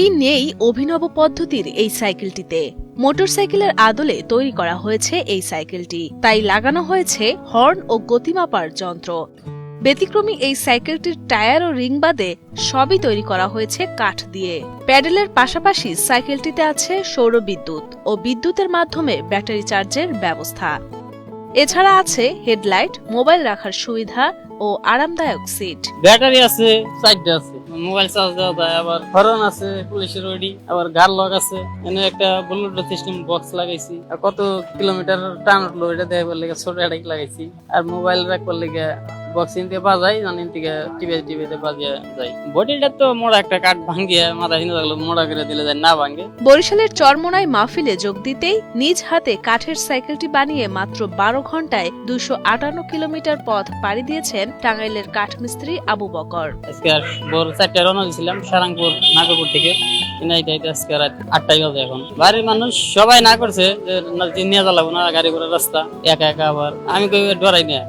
নেই অভিনব পদ্ধতির এই সাইকেলটিতে। মোটরসাইকেলের আদলে তৈরি করা হয়েছে এই সাইকেলটি, তাই লাগানো হয়েছে হর্ন ও গতিমাপার যন্ত্র। ব্যতিক্রমী এই সাইকেলটির টায়ার ও রিং বাদে সবই তৈরি করা হয়েছে কাঠ দিয়ে। প্যাডেলের পাশাপাশি সাইকেলটিতে আছে সৌরবিদ্যুৎ ও বিদ্যুতের মাধ্যমে ব্যাটারি চার্জের ব্যবস্থা। এছাড়া আছে হেডলাইট, মোবাইল রাখার সুবিধা ও আরামদায়ক সিট। ব্যাটারি আছে, চার্জার আছে, মোবাইল চার্জ দেওয়া যায়, আবার হর্ন আছে, পুলিশের ওডি, আবার গার লক আছে। এনে একটা ব্লুটুথ সিস্টেম বক্স লাগাইছি। আর কত কিলোমিটার টান উঠলো এটা দেখার লেগে ছোট একটা লাগাইছি। আর মোবাইল রাখবার লেগে বক্স ইনতে বাজাই, জানেন থেকে টিভিতে বাজিয়ে যায়। বডিটা তো মোড়া একটা কাঠ ভাঙ্গিয়ে মাথা হিনে থাকলো মোড়া করে দিলে যায় না ভাঙ্গে। বরিশালের চরমোনাই মাহফিলে যোগ দিতেই নিজ হাতে কাঠের সাইকেলটি বানিয়ে মাত্র 12 ঘন্টায় 258 কিলোমিটার পথ পাড়ি দিয়েছেন টাঙ্গাইলের কাঠমিস্ত্রি আবু বকর। আজকে আর ভোর 4টায় রওনা দিয়েছিলাম সারাংপুর নাগরপুর থেকে। আজকে রাত 8টায় বাজে এখন। বাড়ির মানুষ সবাই না করছে যে নিয়ে যাবো না গাড়ি করে রাস্তা একা একা। আবার আমি কই ডরাই না,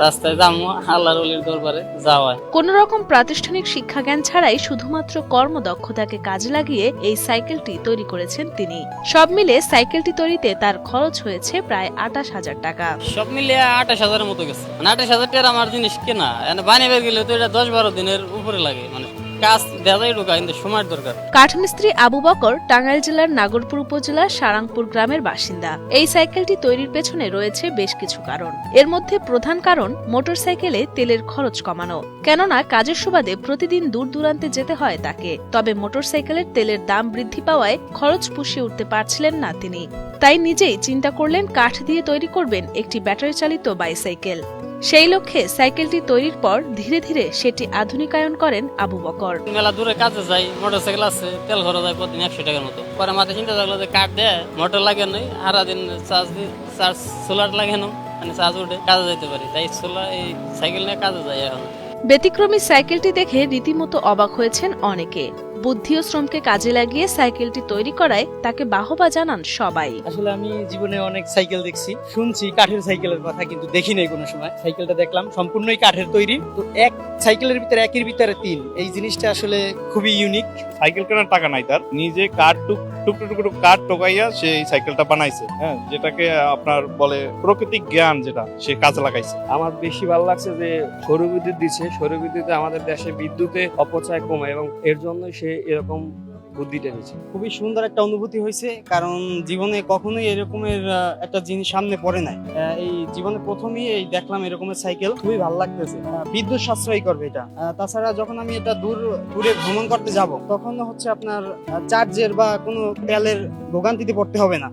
রাস্তায় যাবো আল্লাহর ওলির দরবারে যাওয়া। কোন রকম প্রাতিষ্ঠানিক শিক্ষা জ্ঞান ছাড়াই শুধুমাত্র কর্মদক্ষতাকে কাজে লাগিয়ে এই সাইকেলটি তৈরি করেছেন তিনি। সব মিলে সাইকেলটি তৈরিতে তার খরচ হয়েছে প্রায় 28,000 টাকা। সব মিলিয়ে 28,000-এর মতো গেছে। 28,000 টাকার আমার জিনিস কেনা বানিয়ে গেলে তো এটা 10-12 দিনের উপরে লাগে। মানে কাজ দেওয়াই ঢোকা, কিন্তু সময়ের দরকার। কাঠমিস্ত্রি আবু বকর টাঙ্গাইল জেলার নাগরপুর উপজেলার সারাংপুর গ্রামের বাসিন্দা। এই সাইকেলটি তৈরির পেছনে রয়েছে বেশ কিছু কারণ। এর মধ্যে প্রধান কারণ মোটরসাইকেলে তেলের খরচ কমানো, কেননা কাজের সুবাদে প্রতিদিন দূর দূরান্তে যেতে হয় তাকে। তবে মোটরসাইকেলের তেলের দাম বৃদ্ধি পাওয়ায় খরচ পুষিয়ে উঠতে পারছিলেন না তিনি। তাই নিজেই চিন্তা করলেন কাঠ দিয়ে তৈরি করবেন একটি ব্যাটারি চালিত বাইসাইকেল। সেই লক্ষ্যে সাইকেলটি তৈরির পর ধীরে ধীরে সেটি আধুনিকায়ন করেন আবু বকর। মেলা দূরে কাজে যাই, মোটরসাইকেল আছে, তেল খরচ হয় প্রতিদিন 100 টাকার মতো। পরে মাথায় চিন্তা থাকলো যে কাঠ দেয় মোটর লাগে নয়, সারাদিন চার্জ সোলার লাগে না, মানে চার্জ উঠে কাজে যেতে পারি। তাই সোলার এই সাইকেল নিয়ে কাজে যাই এখন। ব্যতিক্রমী সাইকেলটি দেখে রীতিমতো অবাক হয়েছেন অনেকে। বুদ্ধি ও শ্রমকে কাজে লাগিয়ে সাইকেলটি তৈরি করায় তাকে বাহবা জানান সবাই। আসলে আমি জীবনে অনেক সাইকেল দেখছি, শুনছি কাঠের সাইকেলের কথা, কিন্তু দেখি নাই কোনো সময়। সাইকেলটা দেখলাম সম্পূর্ণই কাঠের তৈরি। তো এক সাইকেলের ভিতরে একের ভিতরে 3, এই জিনিসটা আসলে খুবই ইউনিক। সাইকেল কেনার টাকা নাই তার, নিজে কাঠ টুকরো কাঠ টোকাইয়া সে এই সাইকেলটা বানাইছে। হ্যাঁ, যেটাকে আপনার বলে প্রাকৃতিক জ্ঞান, যেটা সে কাজে লাগাইছে। আমার বেশি ভালো লাগছে যে সৌরবিদ্যুৎ দিচ্ছে। সৌরবিদ্যুতে আমাদের দেশে বিদ্যুতে অপচয় কমে এবং এর জন্য সে এরকম বুদ্ধিটা নিয়েছে। খুবই সুন্দর একটা অনুভূতি হয়েছে, কারণ জীবনে কখনোই এরকমের একটা জিনিস সামনে পড়ে নাই। এই জীবনে প্রথমেই এই দেখলাম এরকমের সাইকেল, খুবই ভালো লাগতেছে। বিদ্যুৎ সাশ্রয়ী করবে এটা। তাছাড়া যখন আমি এটা দূরে ভ্রমণ করতে যাব, তখন হচ্ছে আপনার চার্জের বা কোনো তেলের ভোগান্তিতে পড়তে হবে না।